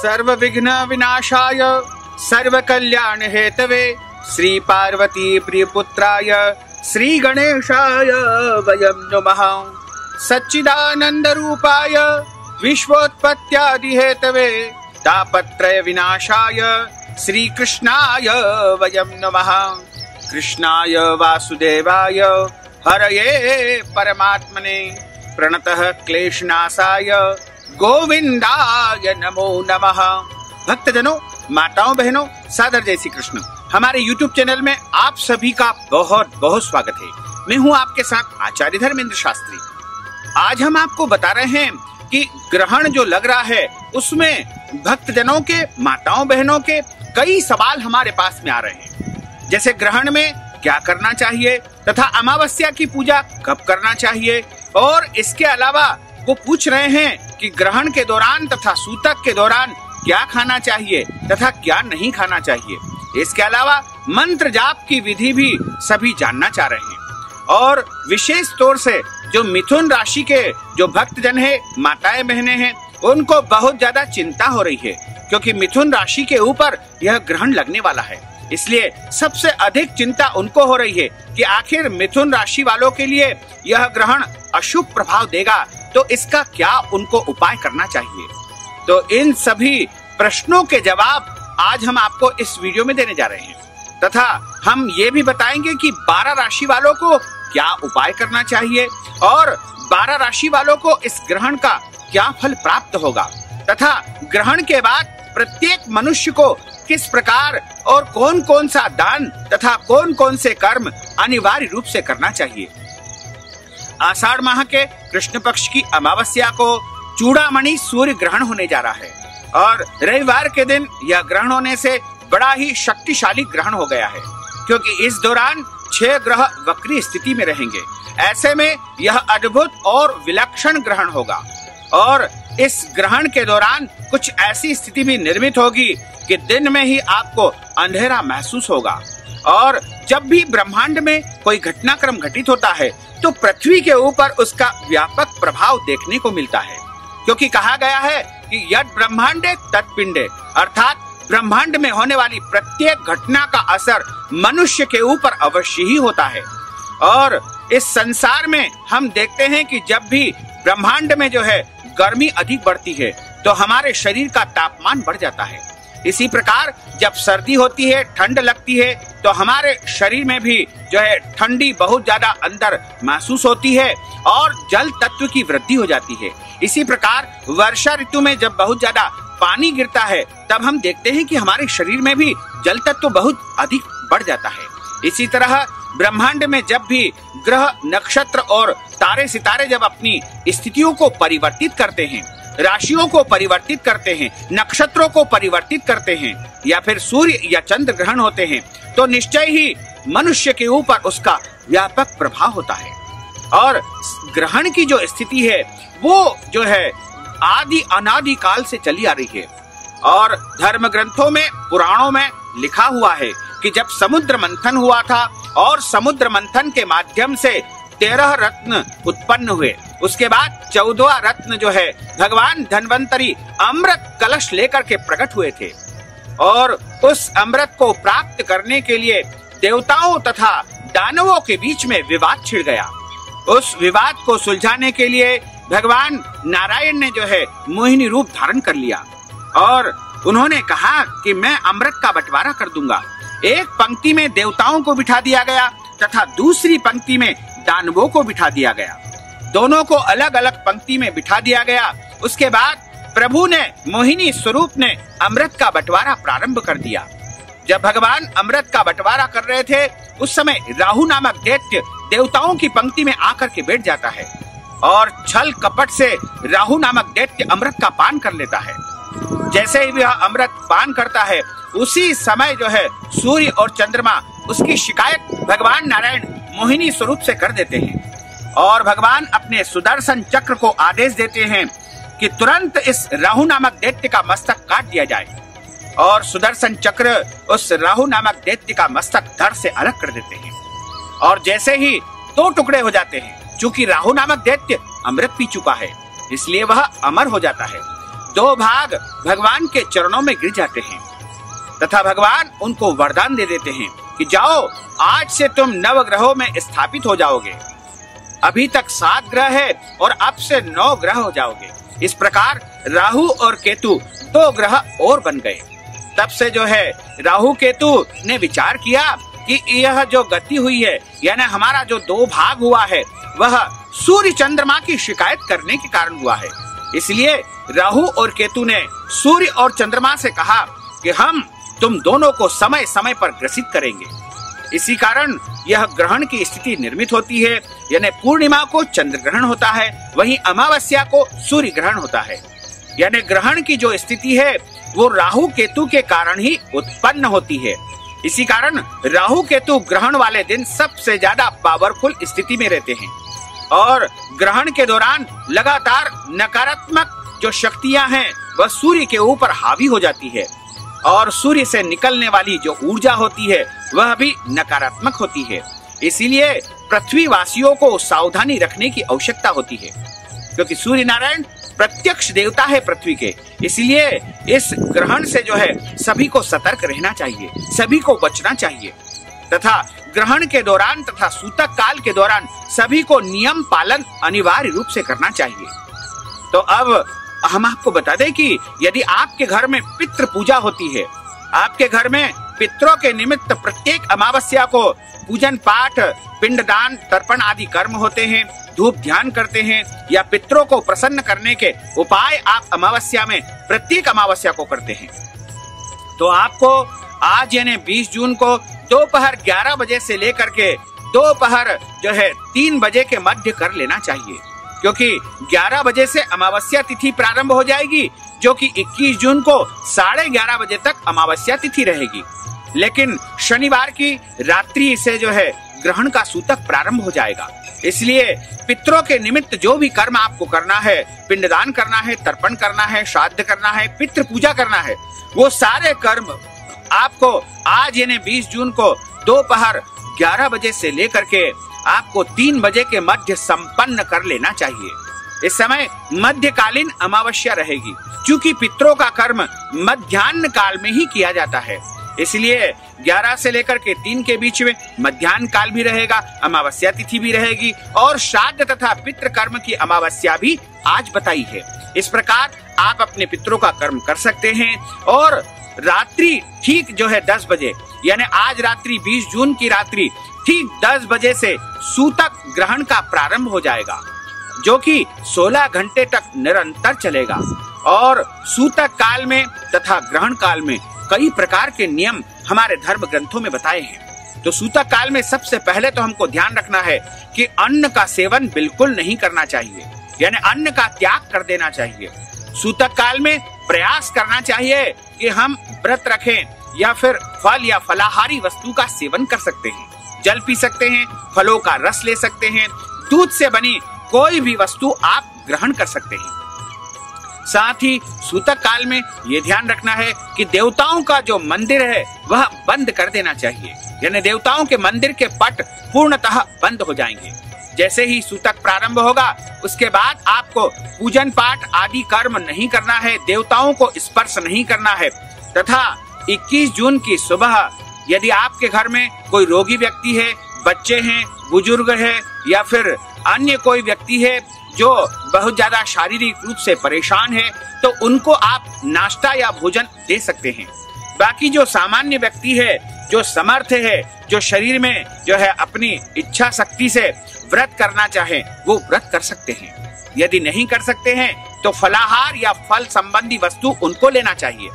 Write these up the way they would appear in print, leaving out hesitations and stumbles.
सर्व विघ्न विनाशाय सर्व कल्याण हेतवे श्री पार्वती प्रियपुत्राय श्री गणेशाय वयं नमः। सच्चिदानंद रूपाय विश्वोत्पत्त्यादि हेतवे तापत्रय विनाशाय श्री कृष्णाय वयं नमः। कृष्णाय वासुदेवाय हरये परमात्मने प्रणतः क्लेशनाशाय गोविंदाय नमो नमः। भक्तजनों, माताओं बहनों, सादर जय श्री कृष्ण। हमारे YouTube चैनल में आप सभी का बहुत बहुत स्वागत है। मैं हूं आपके साथ आचार्य धर्मेंद्र शास्त्री। आज हम आपको बता रहे हैं कि ग्रहण जो लग रहा है उसमें भक्तजनों के, माताओं बहनों के कई सवाल हमारे पास में आ रहे हैं। जैसे ग्रहण में क्या करना चाहिए तथा अमावस्या की पूजा कब करना चाहिए, और इसके अलावा वो पूछ रहे हैं कि ग्रहण के दौरान तथा सूतक के दौरान क्या खाना चाहिए तथा क्या नहीं खाना चाहिए। इसके अलावा मंत्र जाप की विधि भी सभी जानना चाह रहे हैं। और विशेष तौर से जो मिथुन राशि के जो भक्तजन है, माताएं बहनें हैं, उनको बहुत ज्यादा चिंता हो रही है, क्योंकि मिथुन राशि के ऊपर यह ग्रहण लगने वाला है। इसलिए सबसे अधिक चिंता उनको हो रही है कि आखिर मिथुन राशि वालों के लिए यह ग्रहण अशुभ प्रभाव देगा, तो इसका क्या उनको उपाय करना चाहिए। तो इन सभी प्रश्नों के जवाब आज हम आपको इस वीडियो में देने जा रहे हैं, तथा हम ये भी बताएंगे कि 12 राशि वालों को क्या उपाय करना चाहिए और 12 राशि वालों को इस ग्रहण का क्या फल प्राप्त होगा, तथा ग्रहण के बाद प्रत्येक मनुष्य को किस प्रकार और कौन कौन सा दान तथा कौन कौन से कर्म अनिवार्य रूप से करना चाहिए। आषाढ़ माह के कृष्ण पक्ष की अमावस्या को चूड़ामणि सूर्य ग्रहण होने जा रहा है, और रविवार के दिन यह ग्रहण होने से बड़ा ही शक्तिशाली ग्रहण हो गया है, क्योंकि इस दौरान 6 ग्रह वक्री स्थिति में रहेंगे। ऐसे में यह अद्भुत और विलक्षण ग्रहण होगा, और इस ग्रहण के दौरान कुछ ऐसी स्थिति भी निर्मित होगी कि दिन में ही आपको अंधेरा महसूस होगा। और जब भी ब्रह्मांड में कोई घटनाक्रम घटित होता है तो पृथ्वी के ऊपर उसका व्यापक प्रभाव देखने को मिलता है, क्योंकि कहा गया है कि यद ब्रह्मांडे तत्पिंडे, अर्थात ब्रह्मांड में होने वाली प्रत्येक घटना का असर मनुष्य के ऊपर अवश्य ही होता है। और इस संसार में हम देखते हैं कि जब भी ब्रह्मांड में जो है गर्मी अधिक बढ़ती है तो हमारे शरीर का तापमान बढ़ जाता है। इसी प्रकार जब सर्दी होती है, ठंड लगती है, तो हमारे शरीर में भी जो है ठंडी बहुत ज्यादा अंदर महसूस होती है और जल तत्व की वृद्धि हो जाती है। इसी प्रकार वर्षा ऋतु में जब बहुत ज्यादा पानी गिरता है तब हम देखते हैं कि हमारे शरीर में भी जल तत्व बहुत अधिक बढ़ जाता है। इसी तरह ब्रह्मांड में जब भी ग्रह, नक्षत्र और तारे सितारे जब अपनी स्थितियों को परिवर्तित करते हैं, राशियों को परिवर्तित करते हैं, नक्षत्रों को परिवर्तित करते हैं, या फिर सूर्य या चंद्र ग्रहण होते हैं, तो निश्चय ही मनुष्य के ऊपर उसका व्यापक प्रभाव होता है। और ग्रहण की जो स्थिति है वो जो है आदि अनादि काल से चली आ रही है, और धर्म ग्रंथों में, पुराणों में लिखा हुआ है कि जब समुद्र मंथन हुआ था और समुद्र मंथन के माध्यम से 13 रत्न उत्पन्न हुए, उसके बाद 14वां रत्न जो है भगवान धन्वंतरी अमृत कलश लेकर के प्रकट हुए थे, और उस अमृत को प्राप्त करने के लिए देवताओं तथा दानवों के बीच में विवाद छिड़ गया। उस विवाद को सुलझाने के लिए भगवान नारायण ने जो है मोहिनी रूप धारण कर लिया, और उन्होंने कहा कि मैं अमृत का बंटवारा कर दूंगा। एक पंक्ति में देवताओं को बिठा दिया गया तथा दूसरी पंक्ति में दानवों को बिठा दिया गया। दोनों को अलग अलग पंक्ति में बिठा दिया गया। उसके बाद प्रभु ने, मोहिनी स्वरूप ने अमृत का बंटवारा प्रारंभ कर दिया। जब भगवान अमृत का बंटवारा कर रहे थे उस समय राहु नामक दैत्य देवताओं की पंक्ति में आकर के बैठ जाता है, और छल कपट से राहु नामक दैत्य अमृत का पान कर लेता है। जैसे ही वह अमृत पान करता है उसी समय जो है सूर्य और चंद्रमा उसकी शिकायत भगवान नारायण मोहिनी स्वरूप से कर देते हैं, और भगवान अपने सुदर्शन चक्र को आदेश देते हैं कि तुरंत इस राहु नामक दैत्य का मस्तक काट दिया जाए, और सुदर्शन चक्र उस राहु नामक दैत्य का मस्तक धड़ से अलग कर देते हैं, और जैसे ही 2 टुकड़े हो जाते हैं, चूंकि राहु नामक दैत्य अमृत पी चुका है इसलिए वह अमर हो जाता है। 2 भाग भगवान के चरणों में गिर जाते हैं तथा भगवान उनको वरदान दे देते हैं कि जाओ, आज से तुम नवग्रहों में स्थापित हो जाओगे। अभी तक 7 ग्रह है और अब से 9 ग्रह हो जाओगे। इस प्रकार राहु और केतु 2 ग्रह और बन गए। तब से जो है राहु केतु ने विचार किया कि यह जो गति हुई है, यानी हमारा जो 2 भाग हुआ है, वह सूर्य चंद्रमा की शिकायत करने के कारण हुआ है। इसलिए राहु और केतु ने सूर्य और चंद्रमा से कहा कि हम तुम दोनों को समय समय पर ग्रसित करेंगे। इसी कारण यह ग्रहण की स्थिति निर्मित होती है, यानी पूर्णिमा को चंद्र ग्रहण होता है, वहीं अमावस्या को सूर्य ग्रहण होता है। यानी ग्रहण की जो स्थिति है वो राहु केतु के कारण ही उत्पन्न होती है। इसी कारण राहु केतु ग्रहण वाले दिन सबसे ज्यादा पावरफुल स्थिति में रहते हैं और ग्रहण के दौरान लगातार नकारात्मक जो शक्तियां हैं वह सूर्य के ऊपर हावी हो जाती है और सूर्य से निकलने वाली जो ऊर्जा होती है वह भी नकारात्मक होती है। इसीलिए पृथ्वी वासियों को सावधानी रखने की आवश्यकता होती है, क्योंकि सूर्य नारायण प्रत्यक्ष देवता है पृथ्वी के। इसलिए इस ग्रहण से जो है सभी को सतर्क रहना चाहिए, सभी को बचना चाहिए तथा ग्रहण के दौरान तथा सूतक काल के दौरान सभी को नियम पालन अनिवार्य रूप से करना चाहिए। तो अब हम आपको बता दें कि यदि आपके घर में पितृ पूजा होती है, आपके घर में पितरों के निमित्त प्रत्येक अमावस्या को पूजन पाठ, पिंडदान, तर्पण आदि कर्म होते हैं, धूप ध्यान करते हैं या पितरों को प्रसन्न करने के उपाय आप अमावस्या में प्रत्येक अमावस्या को करते हैं, तो आपको आज यानी 20 जून को दोपहर 11 बजे से लेकर के दोपहर जो है 3 बजे के मध्य कर लेना चाहिए, क्योंकि 11 बजे से अमावस्या तिथि प्रारंभ हो जाएगी, जो कि 21 जून को 11:30 बजे तक अमावस्या तिथि रहेगी। लेकिन शनिवार की रात्रि से जो है ग्रहण का सूतक प्रारंभ हो जाएगा। इसलिए पितरों के निमित्त जो भी कर्म आपको करना है, पिंडदान करना है, तर्पण करना है, श्राद्ध करना है, पितृ पूजा करना है, वो सारे कर्म आपको आज यानी 20 जून को दोपहर 11 बजे से लेकर के आपको 3 बजे के मध्य संपन्न कर लेना चाहिए। इस समय मध्यकालीन अमावस्या रहेगी, क्योंकि पितरों का कर्म मध्याह्न काल में ही किया जाता है। इसलिए 11 से लेकर के 3 के बीच में मध्याह्न काल भी रहेगा, अमावस्या तिथि भी रहेगी और श्राद्ध तथा पितृ कर्म की अमावस्या भी आज बताई है। इस प्रकार आप अपने पितरों का कर्म कर सकते हैं और रात्रि ठीक जो है 10 बजे यानी आज रात्रि 20 जून की रात्रि ठीक 10 बजे से सूतक ग्रहण का प्रारंभ हो जाएगा, जो कि 16 घंटे तक निरंतर चलेगा। और सूतक काल में तथा ग्रहण काल में कई प्रकार के नियम हमारे धर्म ग्रंथों में बताए हैं। तो सूतक काल में सबसे पहले तो हमको ध्यान रखना है कि अन्न का सेवन बिल्कुल नहीं करना चाहिए, यानी अन्न का त्याग कर देना चाहिए। सूतक काल में प्रयास करना चाहिए कि हम व्रत रखें या फिर फल या फलाहारी वस्तु का सेवन कर सकते हैं, जल पी सकते हैं, फलों का रस ले सकते हैं, दूध से बनी कोई भी वस्तु आप ग्रहण कर सकते हैं। साथ ही सूतक काल में ये ध्यान रखना है कि देवताओं का जो मंदिर है वह बंद कर देना चाहिए, यानी देवताओं के मंदिर के पट पूर्णतः बंद हो जाएंगे। जैसे ही सूतक प्रारंभ होगा उसके बाद आपको पूजन पाठ आदि कर्म नहीं करना है, देवताओं को स्पर्श नहीं करना है तथा 21 जून की सुबह यदि आपके घर में कोई रोगी व्यक्ति है, बच्चे हैं, बुजुर्ग है या फिर अन्य कोई व्यक्ति है जो बहुत ज्यादा शारीरिक रूप से परेशान है, तो उनको आप नाश्ता या भोजन दे सकते हैं। बाकी जो सामान्य व्यक्ति है, जो समर्थ है, जो शरीर में जो है अपनी इच्छा शक्ति से व्रत करना चाहे वो व्रत कर सकते हैं। यदि नहीं कर सकते हैं तो फलाहार या फल संबंधी वस्तु उनको लेना चाहिए।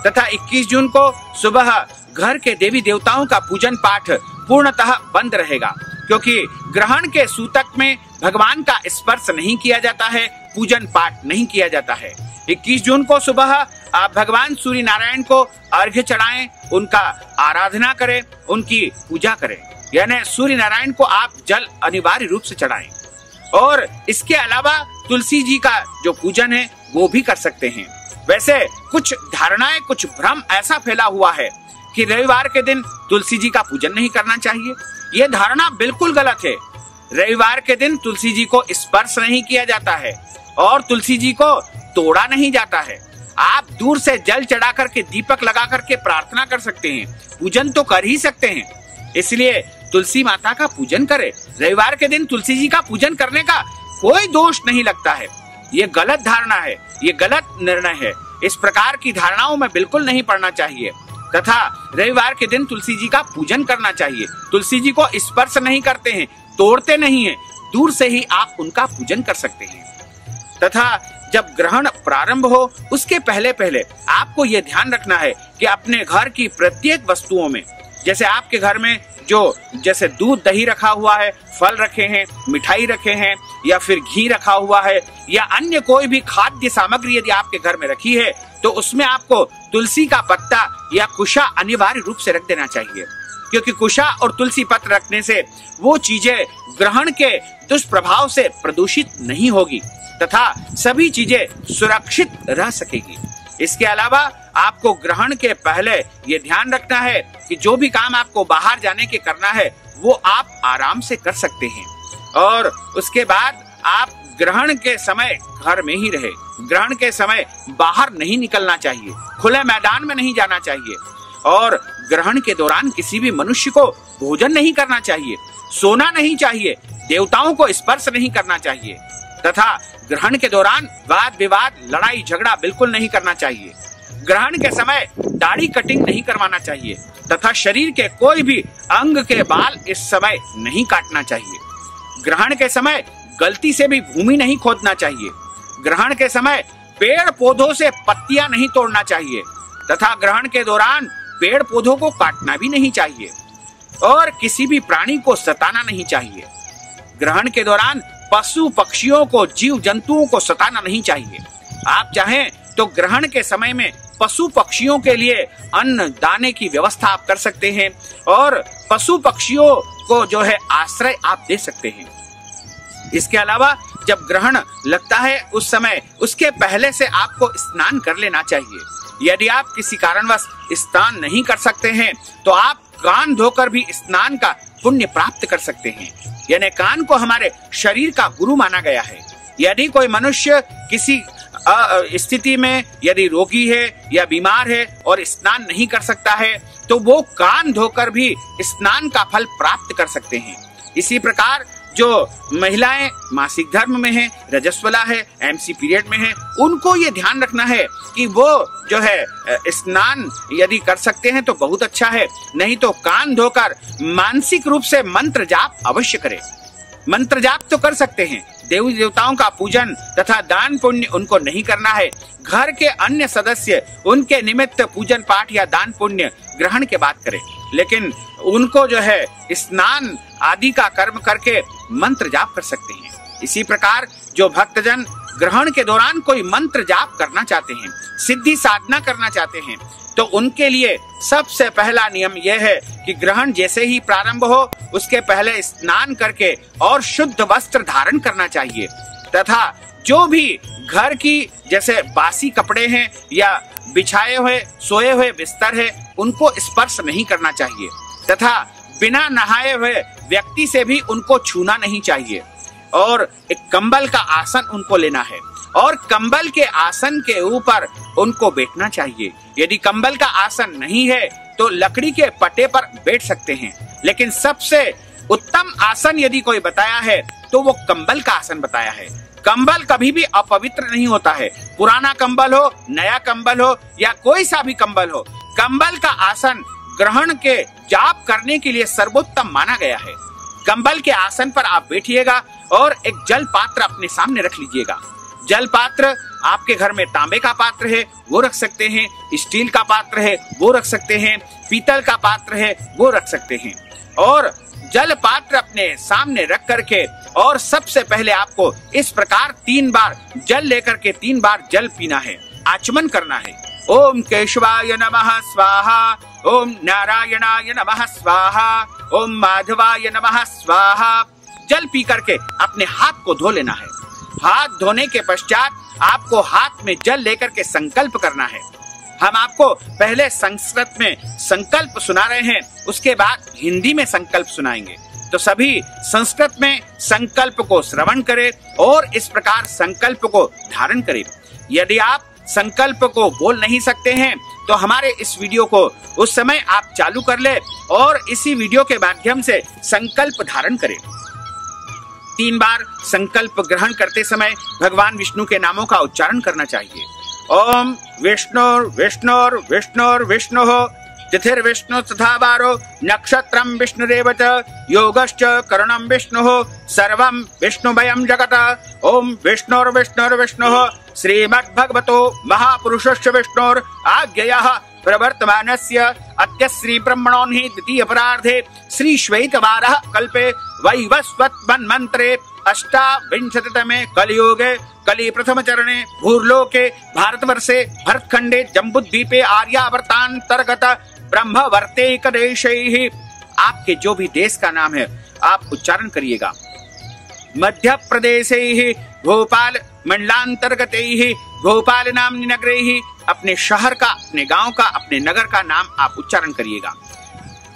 तथा 21 जून को सुबह घर के देवी देवताओं का पूजन पाठ पूर्णतः बंद रहेगा, क्योंकि ग्रहण के सूतक में भगवान का स्पर्श नहीं किया जाता है, पूजन पाठ नहीं किया जाता है। 21 जून को सुबह आप भगवान सूर्य नारायण को अर्घ्य चढ़ाएं, उनका आराधना करें, उनकी पूजा करें, यानी सूर्य नारायण को आप जल अनिवार्य रूप से चढ़ाएं। और इसके अलावा तुलसी जी का जो पूजन है वो भी कर सकते हैं। वैसे कुछ धारणाएं, कुछ भ्रम ऐसा फैला हुआ है कि रविवार के दिन तुलसी जी का पूजन नहीं करना चाहिए। ये धारणा बिल्कुल गलत है। रविवार के दिन तुलसी जी को स्पर्श नहीं किया जाता है और तुलसी जी को तोड़ा नहीं जाता है। आप दूर से जल चढ़ा करके, दीपक लगा करके प्रार्थना कर सकते हैं, पूजन तो कर ही सकते हैं। इसलिए तुलसी माता का पूजन करें। रविवार के दिन तुलसी जी का पूजन करने का कोई दोष नहीं लगता है। ये गलत धारणा है, ये गलत निर्णय है। इस प्रकार की धारणाओं में बिल्कुल नहीं पड़ना चाहिए तथा रविवार के दिन तुलसी जी का पूजन करना चाहिए। तुलसी जी को स्पर्श नहीं करते हैं, तोड़ते नहीं हैं, दूर से ही आप उनका पूजन कर सकते हैं। तथा जब ग्रहण प्रारंभ हो उसके पहले पहले आपको यह ध्यान रखना है कि अपने घर की प्रत्येक वस्तुओं में, जैसे आपके घर में जैसे दूध दही रखा हुआ है, फल रखे हैं, मिठाई रखे हैं, या फिर घी रखा हुआ है, या अन्य कोई भी खाद्य सामग्री यदि आपके घर में रखी है, तो उसमें आपको तुलसी का पत्ता या कुशा अनिवार्य रूप से रख देना चाहिए। क्योंकि कुशा और तुलसी पत्र रखने से वो चीजें ग्रहण के दुष्प्रभाव से प्रदूषित नहीं होगी तथा सभी चीजें सुरक्षित रह सकेगी। इसके अलावा आपको ग्रहण के पहले ये ध्यान रखना है कि जो भी काम आपको बाहर जाने के करना है वो आप आराम से कर सकते हैं, और उसके बाद आप ग्रहण के समय घर में ही रहे। ग्रहण के समय बाहर नहीं निकलना चाहिए, खुले मैदान में नहीं जाना चाहिए, और ग्रहण के दौरान किसी भी मनुष्य को भोजन नहीं करना चाहिए, सोना नहीं चाहिए, देवताओं को स्पर्श नहीं करना चाहिए तथा ग्रहण के दौरान वाद विवाद, लड़ाई झगड़ा बिल्कुल नहीं करना चाहिए। ग्रहण के समय दाढ़ी कटिंग नहीं करवाना चाहिए तथा शरीर के कोई भी अंग के बाल इस समय नहीं काटना चाहिए। ग्रहण के समय गलती से भी भूमि नहीं खोदना चाहिए। ग्रहण के समय पेड़ पौधों से पत्तियां नहीं तोड़ना चाहिए तथा ग्रहण के दौरान पेड़ पौधों को काटना भी नहीं चाहिए, और किसी भी प्राणी को सताना नहीं चाहिए। ग्रहण के दौरान पशु पक्षियों को, जीव जंतुओं को सताना नहीं चाहिए। आप चाहें तो ग्रहण के समय में पशु पक्षियों के लिए अन्न दाने की व्यवस्था आप कर सकते हैं, और पशु पक्षियों को जो है आश्रय आप दे सकते हैं। इसके अलावा जब ग्रहण लगता है उस समय उसके पहले से आपको स्नान कर लेना चाहिए। यदि आप किसी कारणवश स्नान नहीं कर सकते हैं तो आप कान धोकर भी स्नान का पुण्य प्राप्त कर सकते हैं। यानी कान को हमारे शरीर का गुरु माना गया है। यदि कोई मनुष्य किसी स्थिति में यदि रोगी है या बीमार है और स्नान नहीं कर सकता है तो वो कान धोकर भी स्नान का फल प्राप्त कर सकते हैं। इसी प्रकार जो महिलाएं मासिक धर्म में हैं, रजस्वला है, एमसी पीरियड में है, उनको ये ध्यान रखना है कि वो जो है स्नान यदि कर सकते हैं तो बहुत अच्छा है, नहीं तो कान धोकर मानसिक रूप से मंत्र जाप अवश्य करें। मंत्र जाप तो कर सकते हैं, देवी देवताओं का पूजन तथा दान पुण्य उनको नहीं करना है। घर के अन्य सदस्य उनके निमित्त पूजन पाठ या दान पुण्य ग्रहण के बाद करें, लेकिन उनको जो है स्नान आदि का कर्म करके मंत्र जाप कर सकते हैं। इसी प्रकार जो भक्तजन ग्रहण के दौरान कोई मंत्र जाप करना चाहते हैं, सिद्धि साधना करना चाहते हैं, तो उनके लिए सबसे पहला नियम यह है कि ग्रहण जैसे ही प्रारंभ हो उसके पहले स्नान करके और शुद्ध वस्त्र धारण करना चाहिए तथा जो भी घर की जैसे बासी कपड़े हैं या बिछाए हुए सोए हुए बिस्तर है उनको स्पर्श नहीं करना चाहिए तथा बिना नहाए हुए व्यक्ति से भी उनको छूना नहीं चाहिए, और एक कंबल का आसन उनको लेना है और कंबल के आसन के ऊपर उनको बैठना चाहिए। यदि कंबल का आसन नहीं है तो लकड़ी के पट्टे पर बैठ सकते हैं, लेकिन सबसे उत्तम आसन यदि कोई बताया है तो वो कंबल का आसन बताया है। कंबल कभी भी अपवित्र नहीं होता है, पुराना कंबल हो, नया कंबल हो या कोई सा भी कंबल हो, कंबल का आसन ग्रहण के जाप करने के लिए सर्वोत्तम माना गया है। कंबल के आसन पर आप बैठिएगा और एक जल पात्र अपने सामने रख लीजिएगा। जल पात्र आपके घर में तांबे का पात्र है वो रख सकते हैं, स्टील का पात्र है वो रख सकते हैं, पीतल का पात्र है वो रख सकते हैं, और जल पात्र अपने सामने रख करके और सबसे पहले आपको इस प्रकार 3 बार जल लेकर के 3 बार जल पीना है, आचमन करना है। ओम केशवाय नमः स्वाहा, ओम नारायणाय नमः स्वाहा, ओम माधवाय नमः स्वाहा। जल पी करके अपने हाथ को धो लेना है। हाथ धोने के पश्चात आपको हाथ में जल लेकर के संकल्प करना है। हम आपको पहले संस्कृत में संकल्प सुना रहे हैं, उसके बाद हिंदी में संकल्प सुनाएंगे, तो सभी संस्कृत में संकल्प को श्रवण करें और इस प्रकार संकल्प को धारण करें। यदि आप संकल्प को बोल नहीं सकते हैं तो हमारे इस वीडियो को उस समय आप चालू कर ले और इसी वीडियो के माध्यम से संकल्प धारण करें। 3 बार संकल्प ग्रहण करते समय भगवान विष्णु के नामों का उच्चारण करना चाहिए। ओम विष्णुर विष्णुर विष्णुर विष्णुः तिथिर्विष्णु तथा वारो नक्षत्रम विष्णुरेव च योगश्च करणं विष्णुः सर्वं विष्णुमयं जगत्। ओम विष्णुर विष्णुर विष्णुः श्रीमद्भगवतो महापुरुषस्य विष्णोर आज्ञया प्रवर्तमानस्य अद्य श्री ब्रह्मणोन्हि द्वितीय परार्धे श्री श्वेतवारः कल्पे वैवस्वत मन्वन्तरे अष्टाविंशतितमे कलियुगे कलि प्रथम चरणे भूर्लोके भारतवर्षे भरतखंडे जम्बूद्वीपे आर्यावर्तांतर्गत ब्रह्मवर्तैक देशैः। आपके जो भी देश का नाम है आप उच्चारण करिएगा। मध्य प्रदेशैः भोपाल मंडलांतर्गतैः भोपाल नामनि नगरैः। अपने शहर का, अपने गांव का, अपने नगर का नाम आप उच्चारण करिएगा।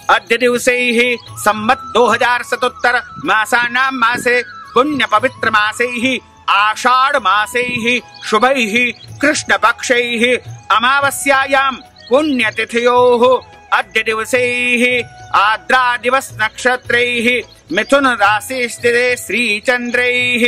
अद्य दिवसैः सम्मत 2077 मासानां मासे पुण्य पवित्र मासैः आषाढ़ मासैः शुभैः कृष्ण पक्षैः अमावस्यायां पुण्यतिथयोः अद्य दिवसैः आद्रा दिवस नक्षत्रैः मिथुन राशि स्थिते श्री चंद्रैः।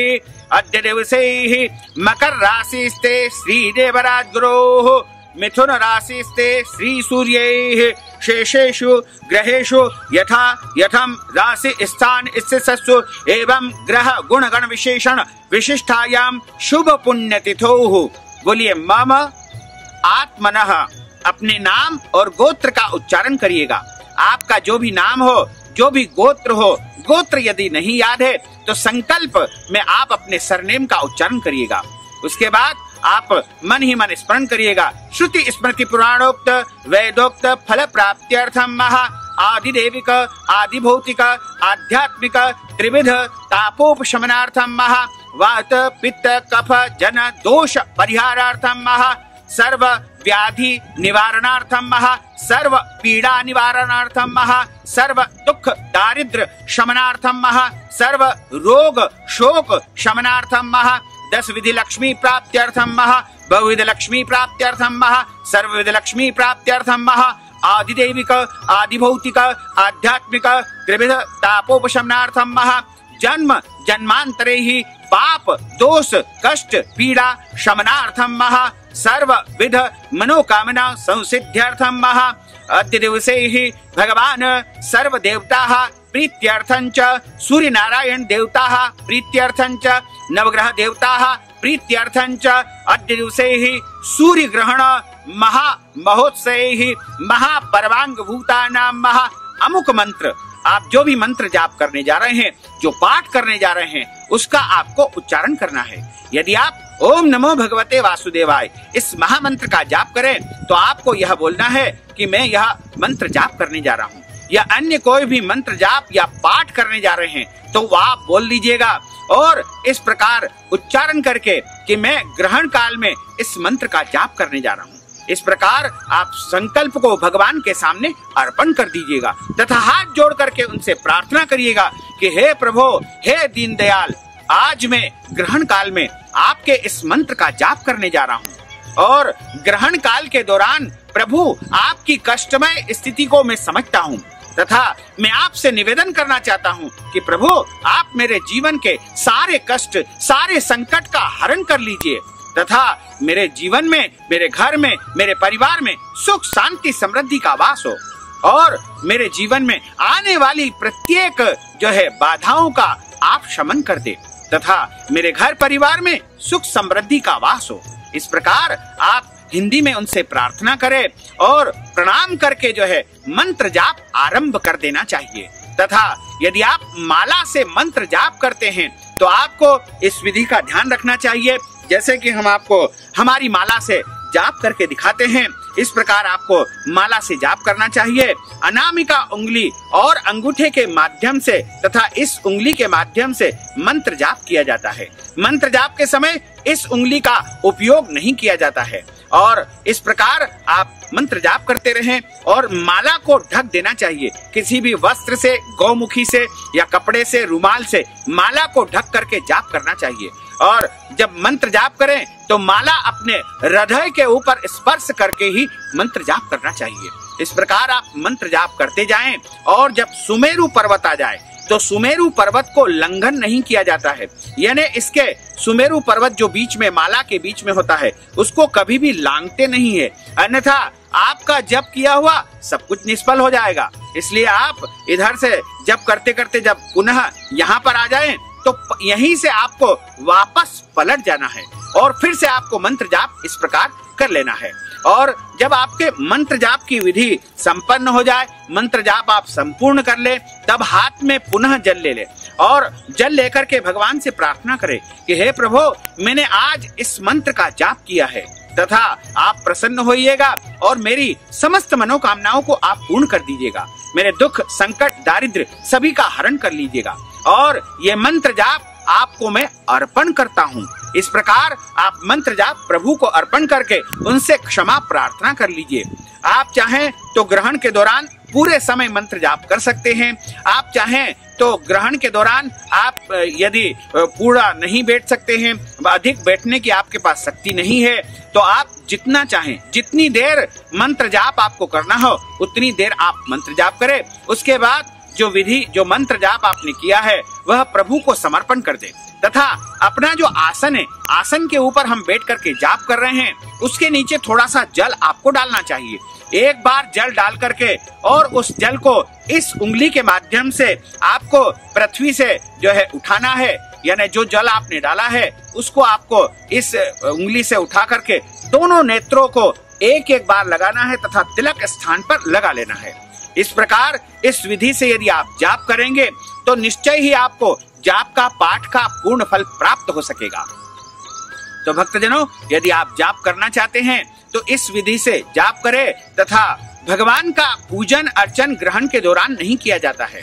अद्य दिवसैः मकर राशि स्थिते श्री देवराज गुरोः मिथुन राशि स्थिते श्री सूर्यैः। शेषेषु ग्रहेषु यथा यथम राशि स्थान स्थितस्सु एवं ग्रह गुण गण विशेषण विशिष्टायां शुभ पुण्य तिथोः। बोलिए मम आत्मनः। अपने नाम और गोत्र का उच्चारण करिएगा। आपका जो भी नाम हो, जो भी गोत्र हो, गोत्र यदि नहीं याद है तो संकल्प में आप अपने सरनेम का उच्चारण करिएगा। उसके बाद आप मन ही मन स्मरण करिएगा। श्रुति स्मृति पुराणोक्त वेदोक्त फल प्राप्त्यर्थम महा आदिदेविक आदिभौतिक आध्यात्मिक त्रिविध तापोपशमनार्थम महा वात पित्त कफ जन दोष परिहारार्थम महा सर्व व्याधि निवारणार्थम महा सर्व पीड़ा निवारणार्थम महा सर्व दुख दारिद्र शमनार्थम महा सर्व रोग शोक शमनार्थम महा 10 विधि लक्ष्मी प्राप्त्यर्थम महा बहुविध लक्ष्मी प्राप्त्यर्थम महा सर्वविध लक्ष्मी प्राप्त्यर्थम महा आदिदेविक आदिभौतिक आध्यात्मिक त्रिविध तापोपशमनार्थम महा जन्म जन्मांतरे ही पाप दोष कष्ट पीड़ा शमनार्थम महा सर्वविध मनोकामना संसिद्ध्यर्थम महा अद्य दिवसे ही भगवान सर्व देवताः प्रीत्यर्थं च सूर्य नारायण देवताः प्रीत्यर्थं च नवग्रह देवताः प्रीत्यर्थं च अद्य दिवसे ही सूर्य ग्रहण महा महोत्सवे महापर्वांग भूतानां महा अमुक मंत्र। आप जो भी मंत्र जाप करने जा रहे हैं, जो पाठ करने जा रहे हैं, उसका आपको उच्चारण करना है। यदि आप ओम नमो भगवते वासुदेवाय इस महामंत्र का जाप करें तो आपको यह बोलना है कि मैं यह मंत्र जाप करने जा रहा हूँ, या अन्य कोई भी मंत्र जाप या पाठ करने जा रहे हैं तो वह आप बोल लीजिएगा और इस प्रकार उच्चारण करके कि मैं ग्रहण काल में इस मंत्र का जाप करने जा रहा हूँ। इस प्रकार आप संकल्प को भगवान के सामने अर्पण कर दीजिएगा तथा हाथ जोड़ करके उनसे प्रार्थना करिएगा कि हे प्रभु, हे दीनदयाल, आज मैं ग्रहण काल में आपके इस मंत्र का जाप करने जा रहा हूँ और ग्रहण काल के दौरान प्रभु आपकी कष्टमय स्थिति को मैं समझता हूँ तथा मैं आपसे निवेदन करना चाहता हूँ कि प्रभु आप मेरे जीवन के सारे कष्ट सारे संकट का हरण कर लीजिए तथा मेरे जीवन में, मेरे घर में, मेरे परिवार में सुख शांति समृद्धि का वास हो और मेरे जीवन में आने वाली प्रत्येक जो है बाधाओं का आप शमन कर दे तथा मेरे घर परिवार में सुख समृद्धि का वास हो। इस प्रकार आप हिंदी में उनसे प्रार्थना करें और प्रणाम करके जो है मंत्र जाप आरंभ कर देना चाहिए। तथा यदि आप माला से मंत्र जाप करते हैं तो आपको इस विधि का ध्यान रखना चाहिए, जैसे कि हम आपको हमारी माला से जाप करके दिखाते हैं। इस प्रकार आपको माला से जाप करना चाहिए। अनामिका उंगली और अंगूठे के माध्यम से तथा इस उंगली के माध्यम से मंत्र जाप किया जाता है। मंत्र जाप के समय इस उंगली का उपयोग नहीं किया जाता है और इस प्रकार आप मंत्र जाप करते रहें और माला को ढक देना चाहिए। किसी भी वस्त्र से, गौमुखी से या कपड़े से, रुमाल से माला को ढक करके जाप करना चाहिए और जब मंत्र जाप करें तो माला अपने हृदय के ऊपर स्पर्श करके ही मंत्र जाप करना चाहिए। इस प्रकार आप मंत्र जाप करते जाएं और जब सुमेरु पर्वत आ जाए तो सुमेरु पर्वत को लंघन नहीं किया जाता है, यानी इसके सुमेरु पर्वत जो बीच में माला के बीच में होता है उसको कभी भी लांघते नहीं है, अन्यथा आपका जप किया हुआ सब कुछ निष्फल हो जाएगा। इसलिए आप इधर से जप करते करते जब पुनः यहाँ पर आ जाएं तो यहीं से आपको वापस पलट जाना है और फिर से आपको मंत्र जाप इस प्रकार कर लेना है। और जब आपके मंत्र जाप की विधि संपन्न हो जाए, मंत्र जाप आप संपूर्ण कर ले, तब हाथ में पुनः जल ले ले और जल लेकर के भगवान से प्रार्थना करें कि हे प्रभु, मैंने आज इस मंत्र का जाप किया है तथा आप प्रसन्न होइएगा और मेरी समस्त मनोकामनाओं को आप पूर्ण कर दीजिएगा, मेरे दुख संकट दारिद्र्य सभी का हरण कर लीजिएगा और ये मंत्र जाप आपको मैं अर्पण करता हूँ। इस प्रकार आप मंत्र जाप प्रभु को अर्पण करके उनसे क्षमा प्रार्थना कर लीजिए। आप चाहें तो ग्रहण के दौरान पूरे समय मंत्र जाप कर सकते हैं, आप चाहें तो ग्रहण के दौरान आप यदि पूरा नहीं बैठ सकते हैं, अधिक बैठने की आपके पास शक्ति नहीं है, तो आप जितना चाहें, जितनी देर मंत्र जाप आपको करना हो उतनी देर आप मंत्र जाप करें। उसके बाद जो विधि, जो मंत्र जाप आपने किया है वह प्रभु को समर्पण कर दे तथा अपना जो आसन है, आसन के ऊपर हम बैठ करके जाप कर रहे हैं उसके नीचे थोड़ा सा जल आपको डालना चाहिए। एक बार जल डाल करके और उस जल को इस उंगली के माध्यम से आपको पृथ्वी से जो है उठाना है, यानी जो जल आपने डाला है उसको आपको इस उंगली से उठा करके दोनों नेत्रों को एक एक बार लगाना है तथा तिलक स्थान पर लगा लेना है। इस प्रकार इस विधि से यदि आप जाप करेंगे तो निश्चय ही आपको जाप का पाठ का पूर्ण फल प्राप्त हो सकेगा। तो भक्तजनों, यदि आप जाप करना चाहते हैं तो इस विधि से जाप करें तथा भगवान का पूजन अर्चन ग्रहण के दौरान नहीं किया जाता है।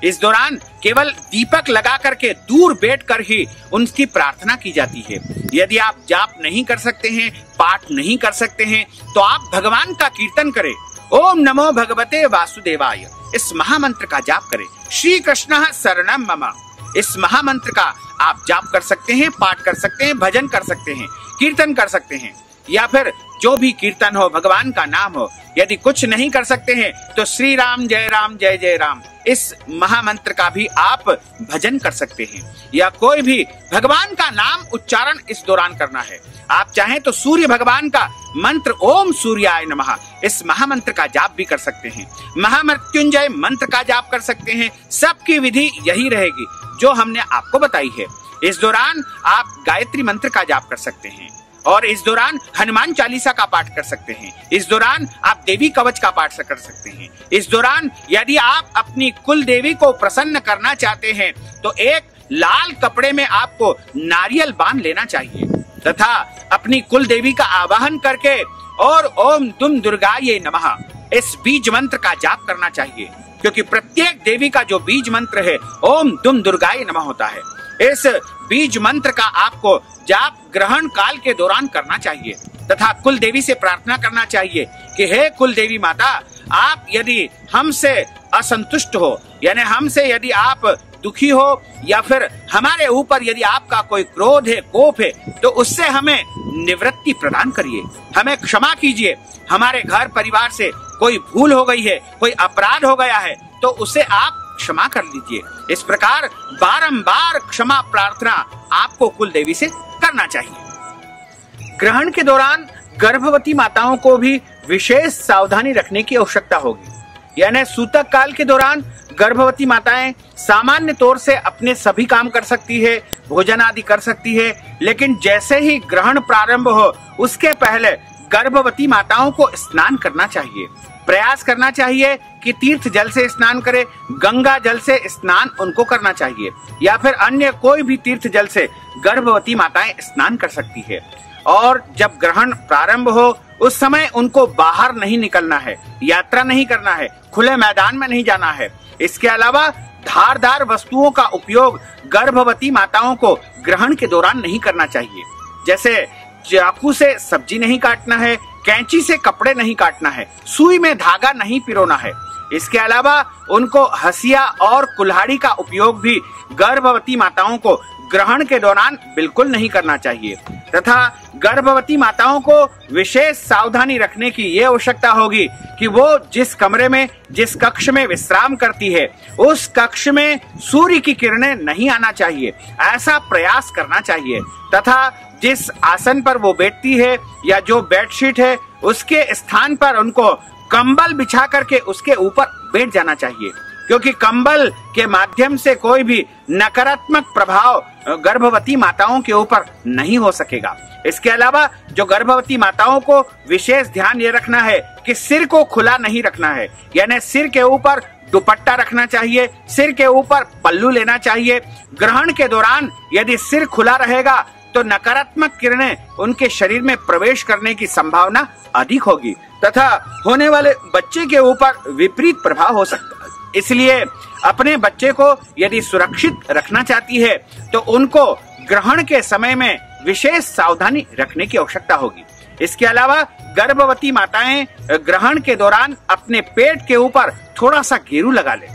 इस दौरान केवल दीपक लगा करके दूर बैठकर ही उनकी प्रार्थना की जाती है। यदि आप जाप नहीं कर सकते हैं, पाठ नहीं कर सकते हैं, तो आप भगवान का कीर्तन करें, ओम नमो भगवते वासुदेवाय, इस महामंत्र का जाप करें। श्री कृष्ण शरणम मम, इस महामंत्र का आप जाप कर सकते हैं, पाठ कर सकते हैं, भजन कर सकते हैं, कीर्तन कर सकते हैं, या फिर जो भी कीर्तन हो, भगवान का नाम हो। यदि कुछ नहीं कर सकते हैं तो श्री राम जय जय राम, इस महामंत्र का भी आप भजन कर सकते हैं, या कोई भी भगवान का नाम उच्चारण इस दौरान करना है। आप चाहें तो सूर्य भगवान का मंत्र ओम सूर्याय नमः, इस महामंत्र का जाप भी कर सकते हैं, महामृत्युंजय मंत्र का जाप कर सकते हैं। सबकी विधि यही रहेगी जो हमने आपको बताई है। इस दौरान आप गायत्री मंत्र का जाप कर सकते हैं और इस दौरान हनुमान चालीसा का पाठ कर सकते हैं। इस दौरान आप देवी कवच का पाठ कर सकते हैं। इस दौरान यदि आप अपनी कुल देवी को प्रसन्न करना चाहते हैं तो एक लाल कपड़े में आपको नारियल बांध लेना चाहिए तथा अपनी कुल देवी का आवाहन करके और ओम दुम दुर्गाये नमः, इस बीज मंत्र का जाप करना चाहिए, क्योंकि प्रत्येक देवी का जो बीज मंत्र है ओम दुम दुर्गाये नमः होता है। इस बीज मंत्र का आपको जाप ग्रहण काल के दौरान करना चाहिए तथा कुल देवी से प्रार्थना करना चाहिए कि हे कुल देवी माता, आप यदि हमसे असंतुष्ट हो, यानी हमसे यदि आप दुखी हो या फिर हमारे ऊपर यदि आपका कोई क्रोध है, कोप है, तो उससे हमें निवृत्ति प्रदान करिए, हमें क्षमा कीजिए। हमारे घर परिवार से कोई भूल हो गई है, कोई अपराध हो गया है, तो उसे आप क्षमा कर लीजिए। इस प्रकार बारंबार क्षमा प्रार्थना आपको कुल देवी से करना चाहिए। ग्रहण के दौरान गर्भवती माताओं को भी विशेष सावधानी रखने की आवश्यकता होगी, यानी सूतक काल के दौरान गर्भवती माताएं सामान्य तौर से अपने सभी काम कर सकती है, भोजन आदि कर सकती है, लेकिन जैसे ही ग्रहण प्रारंभ हो उसके पहले गर्भवती माताओं को स्नान करना चाहिए। प्रयास करना चाहिए कि तीर्थ जल से स्नान करें, गंगा जल से स्नान उनको करना चाहिए, या फिर अन्य कोई भी तीर्थ जल से गर्भवती माताएं स्नान कर सकती है। और जब ग्रहण प्रारंभ हो उस समय उनको बाहर नहीं निकलना है, यात्रा नहीं करना है, खुले मैदान में नहीं जाना है। इसके अलावा धारदार वस्तुओं का उपयोग गर्भवती माताओं को ग्रहण के दौरान नहीं करना चाहिए, जैसे चाकू से सब्जी नहीं काटना है, कैंची से कपड़े नहीं काटना है, सुई में धागा नहीं पिरोना है, इसके अलावा उनको हसिया और कुल्हाड़ी का उपयोग भी गर्भवती माताओं को ग्रहण के दौरान बिल्कुल नहीं करना चाहिए तथा गर्भवती माताओं को विशेष सावधानी रखने की ये आवश्यकता होगी कि वो जिस कमरे में, जिस कक्ष में विश्राम करती है, उस कक्ष में सूर्य की किरणें नहीं आना चाहिए, ऐसा प्रयास करना चाहिए तथा जिस आसन पर वो बैठती है या जो बेडशीट है उसके स्थान पर उनको कंबल बिछा करके उसके ऊपर बैठ जाना चाहिए, क्योंकि कंबल के माध्यम से कोई भी नकारात्मक प्रभाव गर्भवती माताओं के ऊपर नहीं हो सकेगा। इसके अलावा जो गर्भवती माताओं को विशेष ध्यान ये रखना है कि सिर को खुला नहीं रखना है, यानी सिर के ऊपर दुपट्टा रखना चाहिए, सिर के ऊपर पल्लू लेना चाहिए। ग्रहण के दौरान यदि सिर खुला रहेगा तो नकारात्मक किरणें उनके शरीर में प्रवेश करने की संभावना अधिक होगी तथा होने वाले बच्चे के ऊपर विपरीत प्रभाव हो सकता है। इसलिए अपने बच्चे को यदि सुरक्षित रखना चाहती है तो उनको ग्रहण के समय में विशेष सावधानी रखने की आवश्यकता होगी। इसके अलावा गर्भवती माताएं ग्रहण के दौरान अपने पेट के ऊपर थोड़ा सा गेरू लगा लें।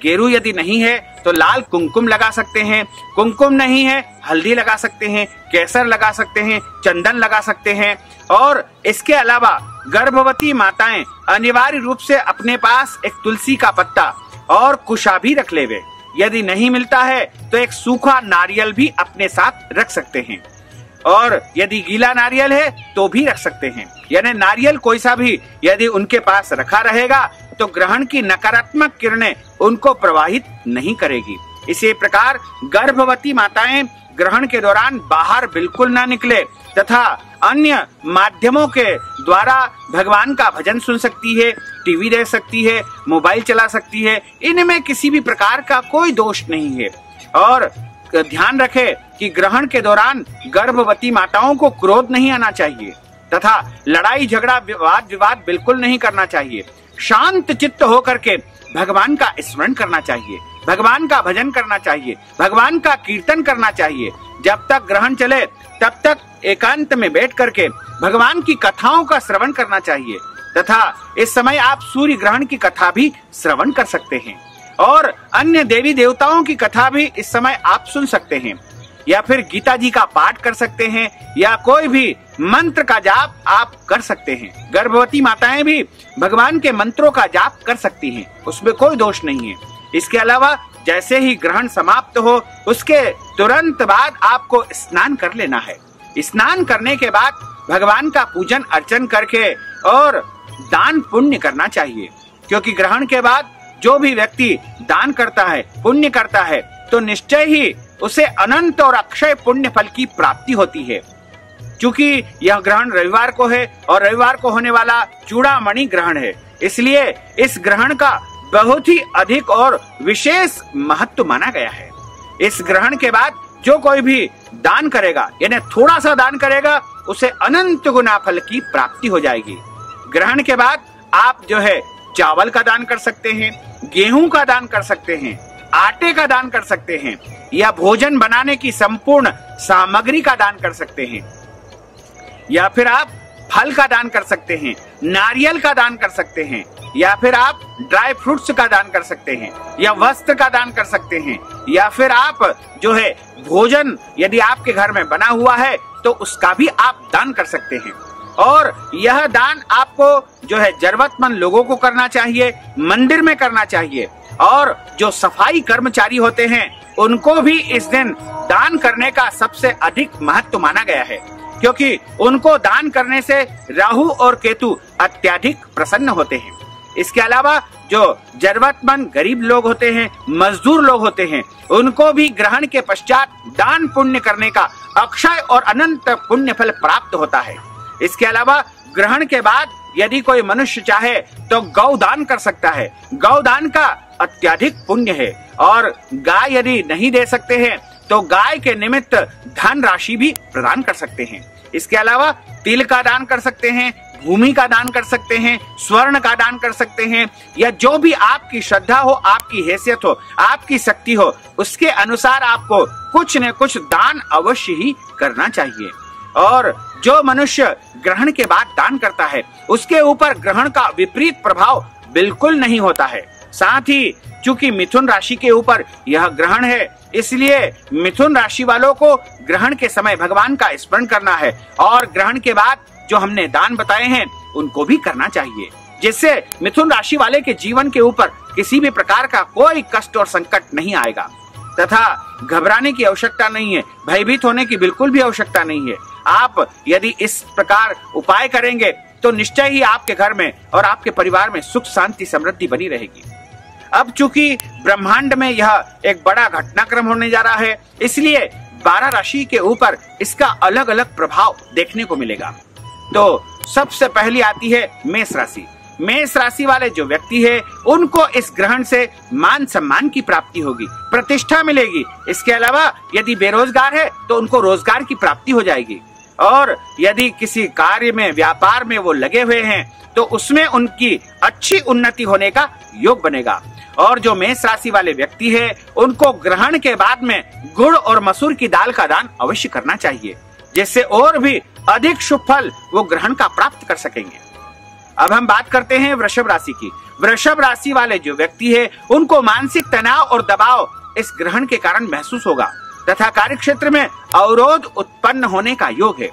गेरू यदि नहीं है तो लाल कुमकुम लगा सकते हैं, कुमकुम नहीं है हल्दी लगा सकते हैं, केसर लगा सकते हैं, चंदन लगा सकते हैं। और इसके अलावा गर्भवती माताएं अनिवार्य रूप से अपने पास एक तुलसी का पत्ता और कुशा भी रख लेवे। यदि नहीं मिलता है तो एक सूखा नारियल भी अपने साथ रख सकते हैं और यदि गीला नारियल है तो भी रख सकते हैं। यानी नारियल कोई सा भी यदि उनके पास रखा रहेगा तो ग्रहण की नकारात्मक किरणें उनको प्रवाहित नहीं करेगी। इसी प्रकार गर्भवती माताएं ग्रहण के दौरान बाहर बिल्कुल ना निकले तथा अन्य माध्यमों के द्वारा भगवान का भजन सुन सकती है, टीवी देख सकती है, मोबाइल चला सकती है। इनमें किसी भी प्रकार का कोई दोष नहीं है। और ध्यान रखे कि ग्रहण के दौरान गर्भवती माताओं को क्रोध नहीं आना चाहिए तथा लड़ाई झगड़ा वाद विवाद बिल्कुल नहीं करना चाहिए। शांत चित्त होकर के भगवान का स्मरण करना चाहिए, भगवान का भजन करना चाहिए, भगवान का कीर्तन करना चाहिए। जब तक ग्रहण चले तब तक एकांत में बैठ करके भगवान की कथाओं का श्रवण करना चाहिए तथा इस समय आप सूर्य ग्रहण की कथा भी श्रवण कर सकते हैं और अन्य देवी देवताओं की कथा भी इस समय आप सुन सकते हैं या फिर गीता जी का पाठ कर सकते हैं या कोई भी मंत्र का जाप आप कर सकते हैं। गर्भवती माताएं भी भगवान के मंत्रों का जाप कर सकती हैं, उसमें कोई दोष नहीं है। इसके अलावा जैसे ही ग्रहण समाप्त हो उसके तुरंत बाद आपको स्नान कर लेना है। स्नान करने के बाद भगवान का पूजन अर्चन करके और दान पुण्य करना चाहिए, क्योंकि ग्रहण के बाद जो भी व्यक्ति दान करता है, पुण्य करता है, तो निश्चय ही उसे अनंत और अक्षय पुण्य फल की प्राप्ति होती है। क्योंकि यह ग्रहण रविवार को है और रविवार को होने वाला चूड़ामणि ग्रहण है, इसलिए इस ग्रहण का बहुत ही अधिक और विशेष महत्व माना गया है। इस ग्रहण के बाद जो कोई भी दान करेगा, यानी थोड़ा सा दान करेगा, उसे अनंत गुना फल की प्राप्ति हो जाएगी। ग्रहण के बाद आप जो है चावल का दान कर सकते हैं, गेहूं का दान कर सकते हैं, आटे का दान कर सकते हैं या भोजन बनाने की संपूर्ण सामग्री का दान कर सकते हैं या फिर आप फल का दान कर सकते हैं, नारियल का दान कर सकते हैं या फिर आप ड्राई फ्रूट्स का दान कर सकते हैं या वस्त्र का दान कर सकते हैं या फिर आप जो है भोजन यदि आपके घर में बना हुआ है तो उसका भी आप दान कर सकते हैं। और यह दान आपको जो है जरूरतमंद लोगों को करना चाहिए, मंदिर में करना चाहिए और जो सफाई कर्मचारी होते हैं उनको भी इस दिन दान करने का सबसे अधिक महत्व माना गया है, क्योंकि उनको दान करने से राहु और केतु अत्यधिक प्रसन्न होते हैं। इसके अलावा जो जरूरतमंद गरीब लोग होते हैं, मजदूर लोग होते हैं, उनको भी ग्रहण के पश्चात दान पुण्य करने का अक्षय और अनंत पुण्य फल प्राप्त होता है। इसके अलावा ग्रहण के बाद यदि कोई मनुष्य चाहे तो गौ दान कर सकता है। गौ दान का अत्यधिक पुण्य है और गाय यदि नहीं दे सकते हैं तो गाय के निमित्त धन राशि भी प्रदान कर सकते हैं। इसके अलावा तिल का दान कर सकते हैं, भूमि का दान कर सकते हैं, स्वर्ण का दान कर सकते हैं या जो भी आपकी श्रद्धा हो, आपकी हैसियत हो, आपकी शक्ति हो, उसके अनुसार आपको कुछ न कुछ दान अवश्य ही करना चाहिए। और जो मनुष्य ग्रहण के बाद दान करता है उसके ऊपर ग्रहण का विपरीत प्रभाव बिल्कुल नहीं होता है। साथ ही चूंकि मिथुन राशि के ऊपर यह ग्रहण है, इसलिए मिथुन राशि वालों को ग्रहण के समय भगवान का स्मरण करना है और ग्रहण के बाद जो हमने दान बताए हैं उनको भी करना चाहिए, जिससे मिथुन राशि वाले के जीवन के ऊपर किसी भी प्रकार का कोई कष्ट और संकट नहीं आएगा तथा घबराने की आवश्यकता नहीं है, भयभीत होने की बिल्कुल भी आवश्यकता नहीं है। आप यदि इस प्रकार उपाय करेंगे तो निश्चय ही आपके घर में और आपके परिवार में सुख शांति समृद्धि बनी रहेगी। अब चूंकि ब्रह्मांड में यह एक बड़ा घटनाक्रम होने जा रहा है, इसलिए 12 राशि के ऊपर इसका अलग अलग प्रभाव देखने को मिलेगा। तो सबसे पहली आती है मेष राशि। मेष राशि वाले जो व्यक्ति है उनको इस ग्रहण से मान सम्मान की प्राप्ति होगी, प्रतिष्ठा मिलेगी। इसके अलावा यदि बेरोजगार है तो उनको रोजगार की प्राप्ति हो जाएगी और यदि किसी कार्य में व्यापार में वो लगे हुए हैं तो उसमें उनकी अच्छी उन्नति होने का योग बनेगा। और जो मेष राशि वाले व्यक्ति है उनको ग्रहण के बाद में गुड़ और मसूर की दाल का दान अवश्य करना चाहिए, जिससे और भी अधिक शुभ फल वो ग्रहण का प्राप्त कर सकेंगे। अब हम बात करते हैं वृषभ राशि की। वृषभ राशि वाले जो व्यक्ति है उनको मानसिक तनाव और दबाव इस ग्रहण के कारण महसूस होगा तथा कार्य क्षेत्र में अवरोध उत्पन्न होने का योग है।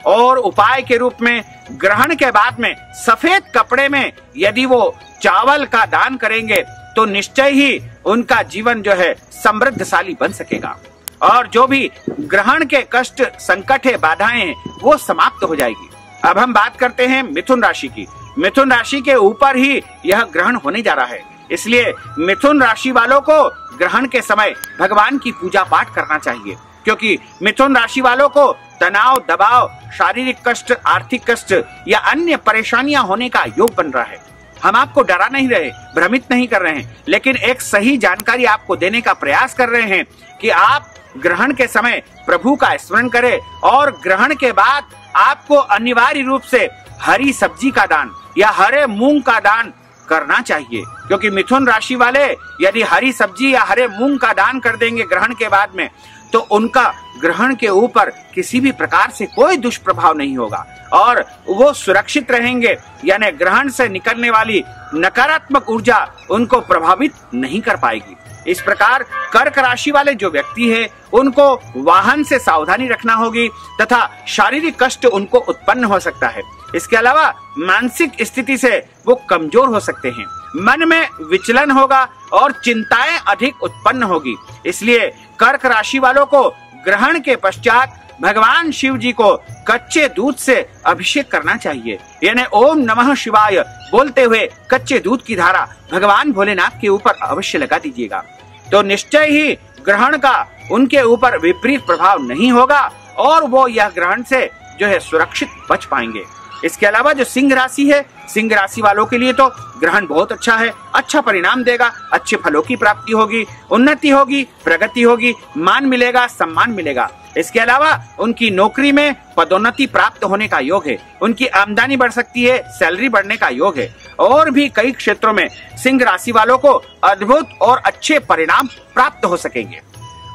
और उपाय के रूप में ग्रहण के बाद में सफेद कपड़े में यदि वो चावल का दान करेंगे तो निश्चय ही उनका जीवन जो है समृद्धशाली बन सकेगा और जो भी ग्रहण के कष्ट संकट है बाधाएं हैं वो समाप्त हो जाएगी। अब हम बात करते हैं मिथुन राशि की। मिथुन राशि के ऊपर ही यह ग्रहण होने जा रहा है, इसलिए मिथुन राशि वालों को ग्रहण के समय भगवान की पूजा पाठ करना चाहिए, क्योंकि मिथुन राशि वालों को तनाव, दबाव, शारीरिक कष्ट, आर्थिक कष्ट या अन्य परेशानियां होने का योग बन रहा है। हम आपको डरा नहीं रहे, भ्रमित नहीं कर रहे हैं, लेकिन एक सही जानकारी आपको देने का प्रयास कर रहे हैं कि आप ग्रहण के समय प्रभु का स्मरण करें और ग्रहण के बाद आपको अनिवार्य रूप से हरी सब्जी का दान या हरे मूंग का दान करना चाहिए, क्योंकि मिथुन राशि वाले यदि हरी सब्जी या हरे मूंग का दान कर देंगे ग्रहण के बाद में तो उनका ग्रहण के ऊपर किसी भी प्रकार से कोई दुष्प्रभाव नहीं होगा और वो सुरक्षित रहेंगे, यानी ग्रहण से निकलने वाली नकारात्मक ऊर्जा उनको प्रभावित नहीं कर पाएगी। इस प्रकार कर्क राशि वाले जो व्यक्ति है उनको वाहन से सावधानी रखना होगी तथा शारीरिक कष्ट उनको उत्पन्न हो सकता है। इसके अलावा मानसिक स्थिति से वो कमजोर हो सकते हैं, मन में विचलन होगा और चिंताएं अधिक उत्पन्न होगी। इसलिए कर्क राशि वालों को ग्रहण के पश्चात भगवान शिव जी को कच्चे दूध से अभिषेक करना चाहिए, यानी ओम नमः शिवाय बोलते हुए कच्चे दूध की धारा भगवान भोलेनाथ के ऊपर अवश्य लगा दीजिएगा, तो निश्चय ही ग्रहण का उनके ऊपर विपरीत प्रभाव नहीं होगा और वो यह ग्रहण से जो है सुरक्षित बच पाएंगे। इसके अलावा जो सिंह राशि है, सिंह राशि वालों के लिए तो ग्रहण बहुत अच्छा है, अच्छा परिणाम देगा, अच्छे फलों की प्राप्ति होगी, उन्नति होगी, प्रगति होगी, मान मिलेगा, सम्मान मिलेगा। इसके अलावा उनकी नौकरी में पदोन्नति प्राप्त होने का योग है, उनकी आमदनी बढ़ सकती है, सैलरी बढ़ने का योग है और भी कई क्षेत्रों में सिंह राशि वालों को अद्भुत और अच्छे परिणाम प्राप्त हो सकेंगे।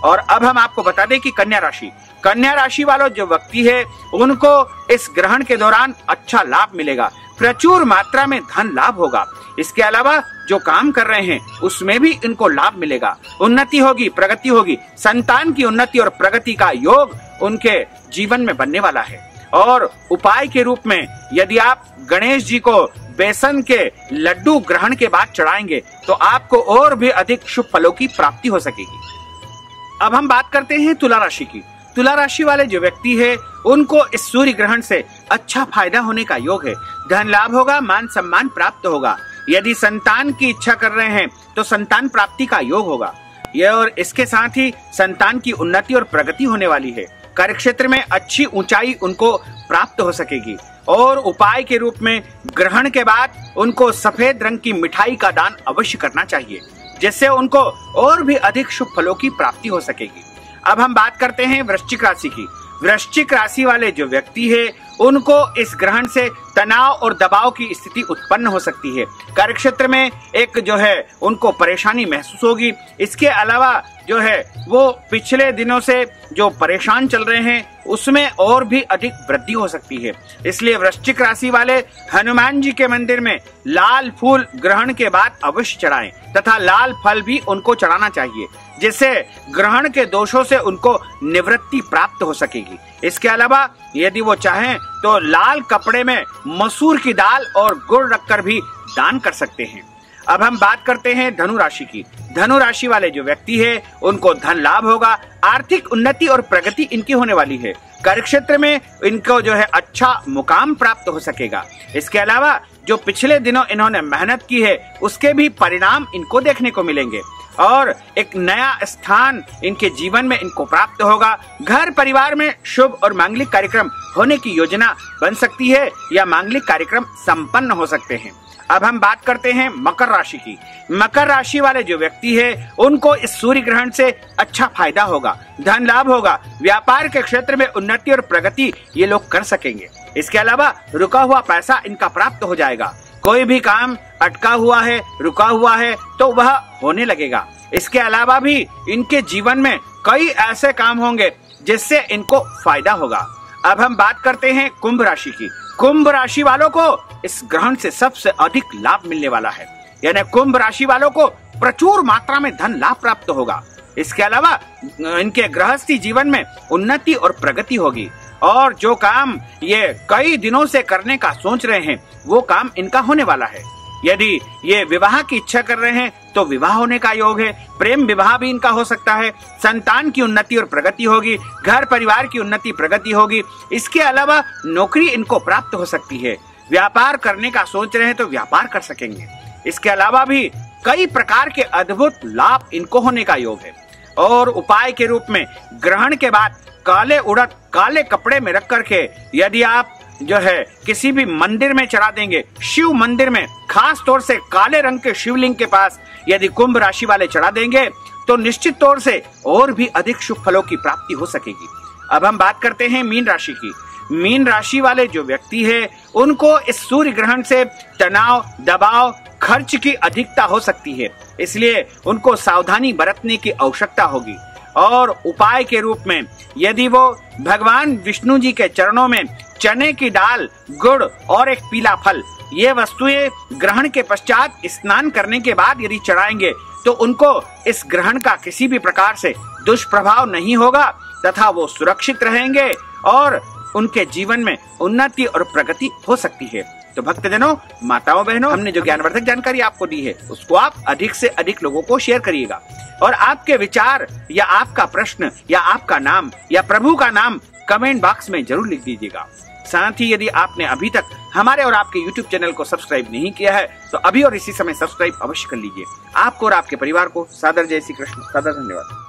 और अब हम आपको बता दें कि कन्या राशि वालों जो व्यक्ति है उनको इस ग्रहण के दौरान अच्छा लाभ मिलेगा, प्रचुर मात्रा में धन लाभ होगा। इसके अलावा जो काम कर रहे हैं उसमें भी इनको लाभ मिलेगा, उन्नति होगी, प्रगति होगी, संतान की उन्नति और प्रगति का योग उनके जीवन में बनने वाला है। और उपाय के रूप में यदि आप गणेश जी को बेसन के लड्डू ग्रहण के बाद चढ़ाएंगे तो आपको और भी अधिक शुभ फलों की प्राप्ति हो सकेगी। अब हम बात करते हैं तुला राशि की। तुला राशि वाले जो व्यक्ति है उनको इस सूर्य ग्रहण से अच्छा फायदा होने का योग है, धन लाभ होगा, मान सम्मान प्राप्त होगा। यदि संतान की इच्छा कर रहे हैं तो संतान प्राप्ति का योग होगा यह, और इसके साथ ही संतान की उन्नति और प्रगति होने वाली है। कार्य क्षेत्र में अच्छी ऊंचाई उनको प्राप्त हो सकेगी। और उपाय के रूप में ग्रहण के बाद उनको सफेद रंग की मिठाई का दान अवश्य करना चाहिए, जिससे उनको और भी अधिक शुभ फलों की प्राप्ति हो सकेगी। अब हम बात करते हैं वृश्चिक राशि की। वृश्चिक राशि वाले जो व्यक्ति है उनको इस ग्रहण से तनाव और दबाव की स्थिति उत्पन्न हो सकती है, कार्यक्षेत्र में एक जो है उनको परेशानी महसूस होगी। इसके अलावा जो है वो पिछले दिनों से जो परेशान चल रहे हैं उसमें और भी अधिक वृद्धि हो सकती है। इसलिए वृश्चिक राशि वाले हनुमान जी के मंदिर में लाल फूल ग्रहण के बाद अवश्य चढ़ाएं तथा लाल फल भी उनको चढ़ाना चाहिए, जिससे ग्रहण के दोषों से उनको निवृत्ति प्राप्त हो सकेगी। इसके अलावा यदि वो चाहें तो लाल कपड़े में मसूर की दाल और गुड़ रखकर भी दान कर सकते हैं। अब हम बात करते हैं धनु राशि की। धनु राशि वाले जो व्यक्ति है उनको धन लाभ होगा, आर्थिक उन्नति और प्रगति इनकी होने वाली है। कार्य क्षेत्र में इनको जो है अच्छा मुकाम प्राप्त हो सकेगा। इसके अलावा जो पिछले दिनों इन्होंने मेहनत की है उसके भी परिणाम इनको देखने को मिलेंगे और एक नया स्थान इनके जीवन में इनको प्राप्त होगा। घर परिवार में शुभ और मांगलिक कार्यक्रम होने की योजना बन सकती है या मांगलिक कार्यक्रम संपन्न हो सकते हैं। अब हम बात करते हैं मकर राशि की। मकर राशि वाले जो व्यक्ति है उनको इस सूर्य ग्रहण से अच्छा फायदा होगा, धन लाभ होगा, व्यापार के क्षेत्र में उन्नति और प्रगति ये लोग कर सकेंगे। इसके अलावा रुका हुआ पैसा इनका प्राप्त हो जाएगा। कोई भी काम अटका हुआ है, रुका हुआ है तो वह होने लगेगा। इसके अलावा भी इनके जीवन में कई ऐसे काम होंगे जिससे इनको फायदा होगा। अब हम बात करते हैं कुंभ राशि की। कुंभ राशि वालों को इस ग्रहण से सबसे अधिक लाभ मिलने वाला है, यानी कुंभ राशि वालों को प्रचुर मात्रा में धन लाभ प्राप्त होगा। इसके अलावा इनके गृहस्थी जीवन में उन्नति और प्रगति होगी और जो काम ये कई दिनों से करने का सोच रहे हैं वो काम इनका होने वाला है। यदि ये विवाह की इच्छा कर रहे हैं तो विवाह होने का योग है। प्रेम विवाह भी इनका हो सकता है। संतान की उन्नति और प्रगति होगी। घर परिवार की उन्नति प्रगति होगी। इसके अलावा नौकरी इनको प्राप्त हो सकती है। व्यापार करने का सोच रहे हैं तो व्यापार कर सकेंगे। इसके अलावा भी कई प्रकार के अद्भुत लाभ इनको होने का योग है। और उपाय के रूप में ग्रहण के बाद काले उड़द काले कपड़े में रख करके यदि आप जो है किसी भी मंदिर में चढ़ा देंगे, शिव मंदिर में खास तौर से काले रंग के शिवलिंग के पास यदि कुंभ राशि वाले चढ़ा देंगे तो निश्चित तौर से और भी अधिक शुभ फलों की प्राप्ति हो सकेगी। अब हम बात करते हैं मीन राशि की। मीन राशि वाले जो व्यक्ति है उनको इस सूर्य ग्रहण से तनाव, दबाव, खर्च की अधिकता हो सकती है, इसलिए उनको सावधानी बरतने की आवश्यकता होगी। और उपाय के रूप में यदि वो भगवान विष्णु जी के चरणों में चने की दाल, गुड़ और एक पीला फल ये वस्तुएं ग्रहण के पश्चात स्नान करने के बाद यदि चढ़ाएंगे तो उनको इस ग्रहण का किसी भी प्रकार से दुष्प्रभाव नहीं होगा तथा वो सुरक्षित रहेंगे और उनके जीवन में उन्नति और प्रगति हो सकती है। तो भक्तजनों, माताओं, बहनों, हमने जो ज्ञानवर्धक जानकारी आपको दी है उसको आप अधिक से अधिक लोगों को शेयर करिएगा और आपके विचार या आपका प्रश्न या आपका नाम या प्रभु का नाम कमेंट बॉक्स में जरूर लिख दीजिएगा। साथ ही यदि आपने अभी तक हमारे और आपके YouTube चैनल को सब्सक्राइब नहीं किया है तो अभी और इसी समय सब्सक्राइब अवश्य कर लीजिए। आपको और आपके परिवार को सादर जय श्री कृष्ण। सादर धन्यवाद।